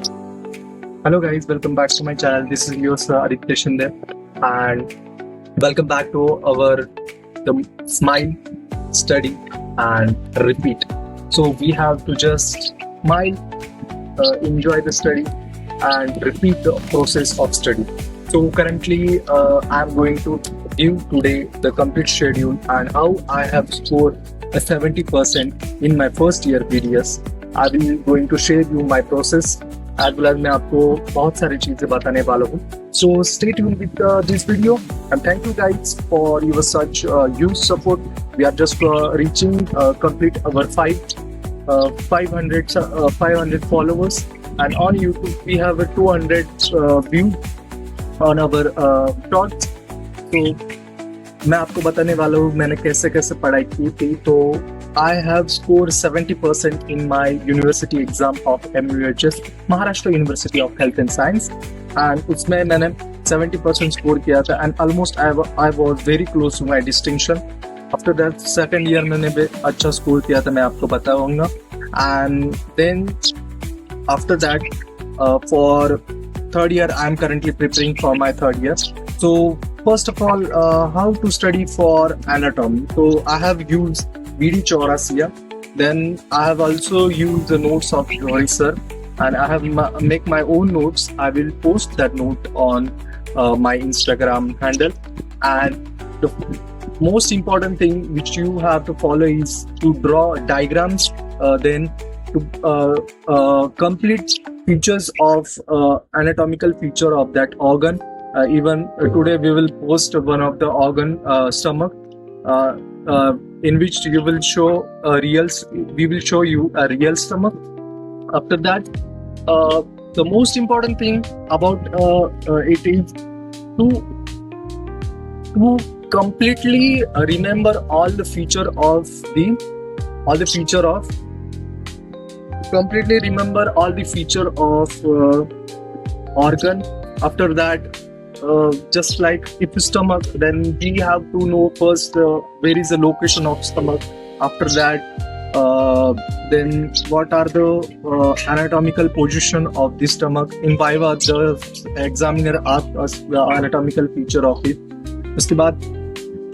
Hello guys, welcome back to my channel. This is your sir Aditya Shinde and welcome back to our the smile, study and repeat. So we have to just smile, enjoy the study and repeat the process of study. So currently I'm going to give today the complete schedule and how I have scored a 70% in my first year BDS. I will going to share you my process as well as मैं आपको बहुत सारी चीजें बताने वाला हूँ. So stay tuned with this video and thank you guys for your such huge support. We are just reaching complete our 500 followers and on YouTube we have a 200 view on our shorts. So मैं आपको बताने वाला हूँ मैंने कैसे कैसे पढ़ाई की थी. तो I have scored 70% in my university exam of MUHS, Maharashtra University of Health and Science, and उसमें मैंने 70% score किया था and almost I was very close to my distinction. After that second year मैंने भी अच्छा score किया था, मैं आपको बताऊंगा. And then after that for third year I am currently preparing for my third year. So first of all, how to study for anatomy. So I have used BD Chaurasia. Then I have also used the notes of Jory sir, and I have make my own notes. I will post that note on my Instagram handle. And the most important thing which you have to follow is to draw diagrams. Then to complete features of anatomical feature of that organ. Even today we will post one of the organ, stomach. In which you will show we will show you a real stomach. After that, the most important thing about it is to completely remember all the feature of organ. After that, just like if stomach, then we have to know first where is the location of stomach. After that, then what are the anatomical position of the stomach. In Viva, the examiner asks us the anatomical feature of it. उसके बाद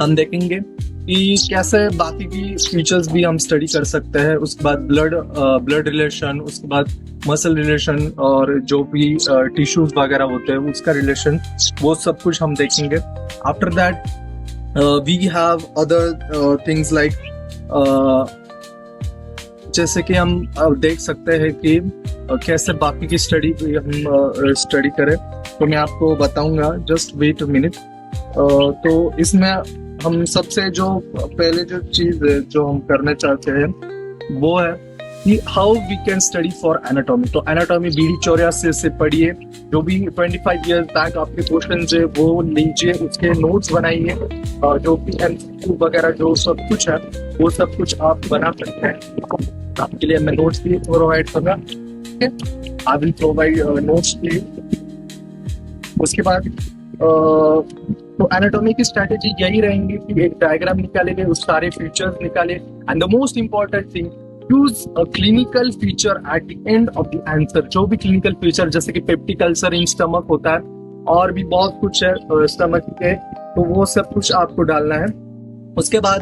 हम देखेंगे कि कैसे बाकी की features भी हम स्टडी कर सकते हैं. उसके बाद ब्लड रिलेशन, उसके बाद मसल रिलेशन और जो भी टिश्यूज वगैरह होते हैं उसका रिलेशन, वो सब कुछ हम देखेंगे. After that we have other things like जैसे कि हम देख सकते हैं कि कैसे बाकी की स्टडी हम स्टडी करें. तो मैं आपको बताऊंगा, जस्ट वेट अ मिनट. तो इसमें हम सबसे जो पहले जो चीज जो हम करना चाहते हैं वो है कि how we can study for anatomy. तो एनाटॉमी BD चौरासी से पढ़िए. जो भी 25 इयर्स बैक आपके क्वेश्चन है वो लीजिए, उसके नोट्स बनाइए और जो भी MCQ वगैरह जो सब कुछ है वो सब कुछ आप बना सकते हैं. आपके लिए मैं नोट्स भी प्रोवाइड करूँगा. आई विल प्रोवाइड नोट्स भी. उसके बाद तो एनाटॉमी की स्ट्रैटेजी यही रहेंगी कि एक डायग्राम निकालेंगे, उस सारे फीचर्स निकाले. And the most important thing, use a clinical feature at the end of the answer. जो भी क्लिनिकल फीचर जैसे कि पेप्टिक अल्सर इन स्टमक होता है और भी बहुत कुछ है स्टमक के, तो वो सब कुछ आपको डालना है. उसके बाद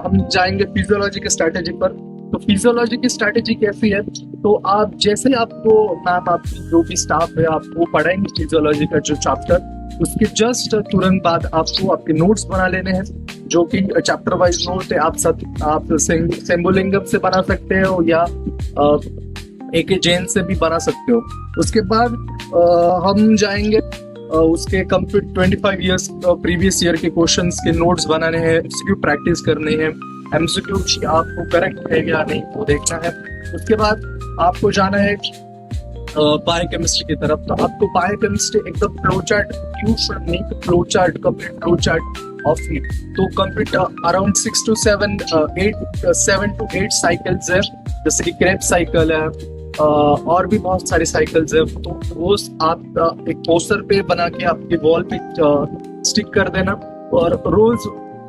हम जाएंगे फिजियोलॉजी के स्ट्रैटेजी पर. तो फिजियोलॉजी की स्ट्रैटेजी कैसी है, तो आप जैसे आपको मैम आपकी जो भी स्टाफ है आपको पढ़ाएंगे फिजियोलॉजी का जो चैप्टर, उसके जस्ट तुरंत बाद आपको आपके नोट्स बना लेने हैं जो कि चैप्टर वाइज नोट है. आप सेम्बोलिंगम से बना सकते हो या AK जैन से भी बना सकते हो. उसके बाद हम जाएंगे उसके कंप्लीट 25 इयर्स प्रीवियस ईयर के क्वेश्चंस के नोट्स बनाने हैं, MCQ प्रैक्टिस करने हैं. MCQ की आपको करेक्ट है या नहीं वो देखना है. उसके बाद आपको जाना है बायोकेमिस्ट्री की तरफ. तो आपको बायोकेमिस्ट्री एकदम flow chart, you should make flow chart, complete flow chart of it. तो कंप्लीट अराउंड 7 to 8 साइकिल्स है, जैसे कि क्रेब साइकिल है और भी बहुत सारे साइकिल्स है. तो वो आप एक पोस्टर पे बना के आपके वॉल पे स्टिक कर देना और रोज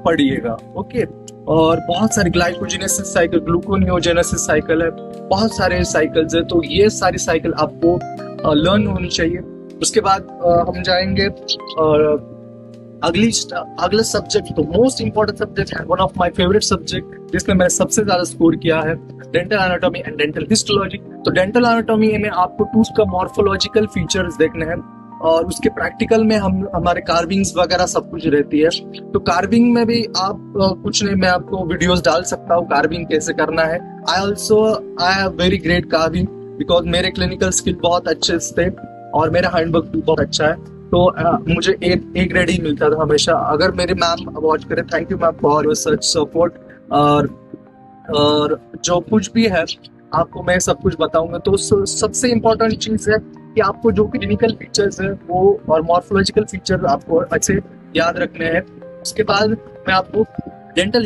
पढ़िएगा. ओके. और बहुत सारे ग्लाइकोजेनेसिस साइकिल, ग्लूकोनियोजेनेसिस साइकिल है, बहुत सारे साइकिल्स है। तो ये सारी साइकिल आपको लर्न होनी चाहिए। उसके बाद हम जाएंगे अगले सब्जेक्ट, तो मोस्ट इंपॉर्टेंट सब्जेक्ट है, one of my favourite subject, जिसमें मैंने सबसे ज्यादा स्कोर किया है, dental anatomy and dental histology. तो डेंटल एनाटॉमी में आपको टूथ का मॉर्फोलॉजिकल फीचर्स देखने हैं और उसके प्रैक्टिकल में हमारे कार्विंग्स वगैरह सब कुछ रहती है। तो कार्विंग में भी आप कुछ नहीं, मैं आपको वीडियोस डाल सकता हूँ कार्विंग कैसे करना है। I have very great carving because मेरे क्लिनिकल स्किल बहुत अच्छे थे और मेरा हैंडवर्क भी बहुत अच्छा है। तो मुझे ए ग्रेड ही मिलता था हमेशा। अगर मेरे मैम वॉच करें, thank you ma'am for your such support. और जो कुछ भी है आपको मैं सब कुछ बताऊंगा। तो सबसे इम्पोर्टेंट चीज है कि आपको जो क्लिनिकल फीचर्स है वो और मॉर्फोलॉजिकल फीचर आपको अच्छे याद रखने हैं। उसके बाद मैं आपको डेंटल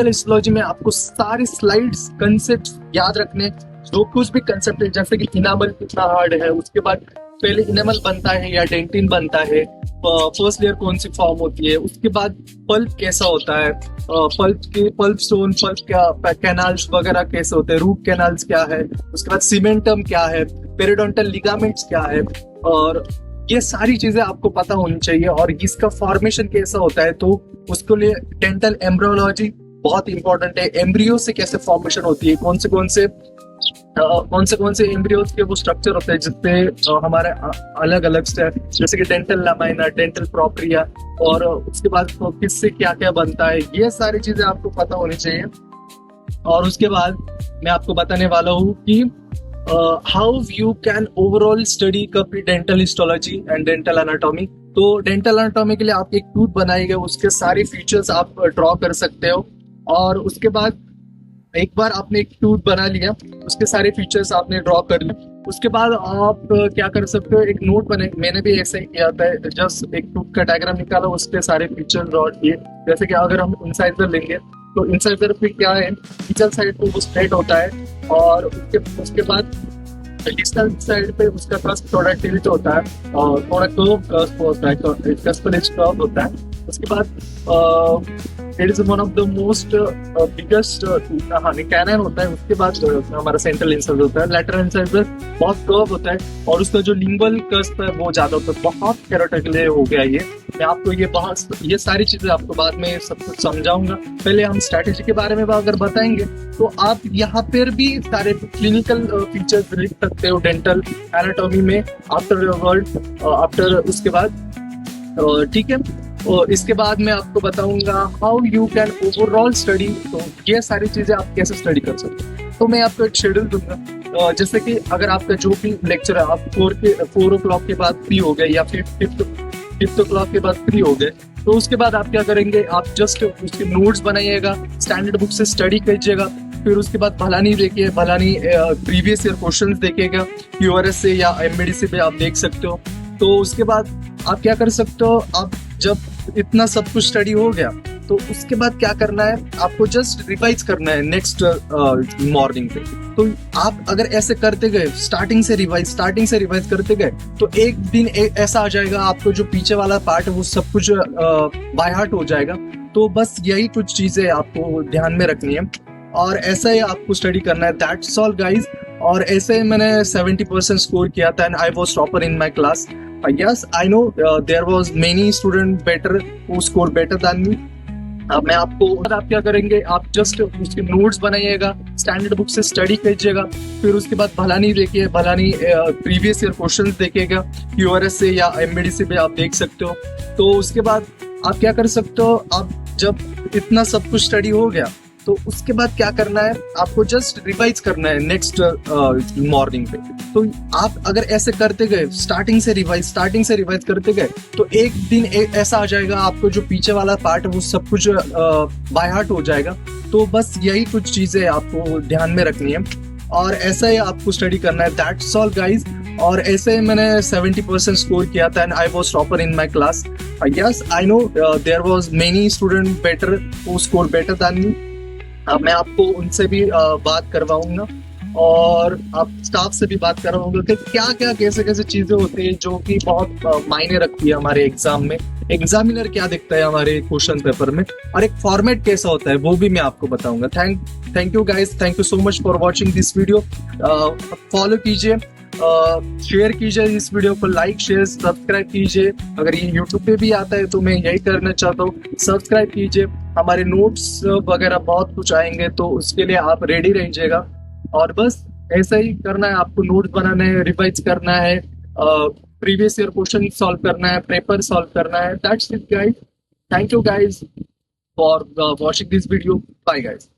हिस्टोलॉजी में आपको सारे स्लाइड्स कंसेप्ट याद रखने, जो कुछ भी कंसेप्ट है, जैसे कि इनामल कितना हार्ड है, उसके बाद पहले इनेमल बनता है या डेंटिन बनता है, फर्स्ट लेयर कौन सी फॉर्म होती है, उसके बाद पल्प कैसा होता है, पल्प स्टोन, पल्प कैनाल्स वगैरह कैसे होते हैं, रूट कैनाल्स क्या है, उसके बाद सीमेंटम क्या है, पेरिडोंटल लिगामेंट्स क्या है, और ये सारी चीजें आपको पता होनी चाहिए। और इसका फॉर्मेशन कैसा होता है, तो उसके लिए डेंटल एम्ब्रियोलॉजी बहुत इंपॉर्टेंट है। एम्ब्रियो से कैसे फॉर्मेशन होती है, कौन से एम्ब्रियोज के वो स्ट्रक्चर होते हैं जिससे हमारे अलग अलग स्टेप, जैसे कि डेंटल लामाइना, डेंटल प्रोप्रिया, और उसके बाद किससे क्या क्या बनता है, ये सारी चीजें आपको पता होनी चाहिए। और उसके बाद मैं आपको बताने वाला हूँ कि how you can overall study कपी dental histology and dental anatomy. तो डेंटल एनाटॉमी के लिए आप एक टूथ बनाएंगे, उसके सारे फीचर्स आप ड्रॉ कर सकते हो। और उसके बाद एक बार आपने एक टूथ बना लिया, उसके सारे फीचर्स आपने ड्रॉ कर लिए, उसके बाद आप क्या कर सकते हो, एक नोट बने, मैंने भी ऐसा ही किया था, जस्ट एक टूथ का डायग्राम निकाला, उसके सारे फीचर ड्रॉ किए। जैसे कि अगर हम इंसाइजर लेंगे तो इंसाइजर पे क्या है, टीचर साइड पे वो स्ट्रेट होता है और उसके बाद डिस्टल साइड पे उसका कस्प थोड़ा टिल्ट होता है और थोड़ा कर्व होता है, कस्प कर्व होता है। उसके बाद it is one of the most biggest canon होता है। उसके बाद हमारा सेंट्रल इंसाइजर होता है, लैटरल इंसाइजर बहुत कर्व होता है और उसका जो लिंगुअल कस्प है वो ज्यादा होता है। बहुत कैरोटिकल हो गया ये, मैं आपको ये सारी चीजें आपको बाद में सब कुछ समझाऊंगा। पहले हम स्ट्रैटेजी के बारे में अगर बताएंगे तो आप यहाँ पर भी सारे क्लिनिकल फीचर्स लिख सकते हो डेंटल एनाटॉमी में आफ्टर उसके बाद, ठीक है। और इसके बाद मैं आपको बताऊंगा how you can overall study. तो ये सारी चीजें आप कैसे स्टडी कर सकते हो, तो मैं आपको एक शेड्यूल दूंगा। जैसे कि अगर आपका जो भी लेक्चर है आप 4 o'clock के बाद फ्री हो गए या फिर 5 o'clock के बाद फ्री हो गए, तो उसके बाद आप क्या करेंगे, आप जस्ट उसके नोट्स बनाइएगा, स्टैंडर्ड बुक से स्टडी कीजिएगा। फिर उसके बाद भलानी देखिए, भलानी प्रीवियस ईयर क्वेश्चंस देखिएगा, क्यूआरएस से या एमबीडीसी पे आप देख सकते हो। तो उसके बाद आप क्या कर सकते हो, आप जब इतना सब कुछ स्टडी हो गया तो उसके बाद क्या करना है, आपको जस्ट रिवाइज करना है नेक्स्ट मॉर्निंग पे। तो आप अगर ऐसे करते गए, स्टार्टिंग से रिवाइज करते गए, तो एक दिन ऐसा आ जाएगा आपको जो पीछे वाला पार्ट है वो सब कुछ बाय हार्ट हो जाएगा। तो बस यही कुछ चीजें आपको ध्यान में रखनी है और ऐसा ही आपको स्टडी करना है, दैट्स ऑल गाइज। और ऐसे मैंने 70% स्कोर किया था and I was topper in my class. Yes, I know there was many students better who scored better than me. मैं आपको, आप क्या करेंगे, आप जस्ट उसके नोट्स बनाइएगा, स्टैंडर्ड बुक से स्टडी कीजिएगा। फिर उसके बाद भलानी देखिए, भलानी प्रीवियस ईयर क्वेश्चंस देखिएगा, क्यूआरएस से या एमबीडीसी पे आप देख सकते हो। तो उसके बाद आप क्या कर सकते हो, आप जब इतना सब कुछ स्टडी हो गया तो उसके बाद क्या करना है, आपको जस्ट रिवाइज करना है नेक्स्ट मॉर्निंग पे। तो आप अगर ऐसे करते गए, स्टार्टिंग से रिवाइज करते गए, तो एक दिन ऐसा आ जाएगा आपको जो पीछे वाला पार्ट है वो सब कुछ बाय हार्ट हो जाएगा। तो बस यही कुछ चीजें आपको ध्यान में रखनी है और ऐसा ही आपको स्टडी करना है, दैट्स ऑल गाइज। और ऐसे मैंने 70% स्कोर किया था and I was topper in my class. Yes, I know there was many student better who score better than me. मैं आपको उनसे भी बात करवाऊंगा और आप स्टाफ से भी बात कर रहे होंगे कि क्या क्या कैसे कैसे चीजें होती हैं जो कि बहुत मायने रखती है हमारे एग्जाम में। एग्जामिनर क्या दिखता है हमारे क्वेश्चन पेपर में, और एक फॉर्मेट कैसा होता है वो भी मैं आपको बताऊंगा। Thank you guys, thank you so much for watching this video. Follow कीजिए, शेयर कीजिए इस वीडियो को, लाइक शेयर सब्सक्राइब कीजिए। अगर ये यूट्यूब पे भी आता है तो मैं यही करना चाहता हूँ, सब्सक्राइब कीजिए। हमारे नोट्स वगैरह बहुत कुछ आएंगे तो उसके लिए आप रेडी रहिएगा। और बस ऐसा ही करना है आपको, नोट्स बनाना है, रिवाइज करना है, प्रीवियस ईयर क्वेश्चन सॉल्व करना है, पेपर सॉल्व करना है। That's it guys, thank you guys for watching this video. Bye guys.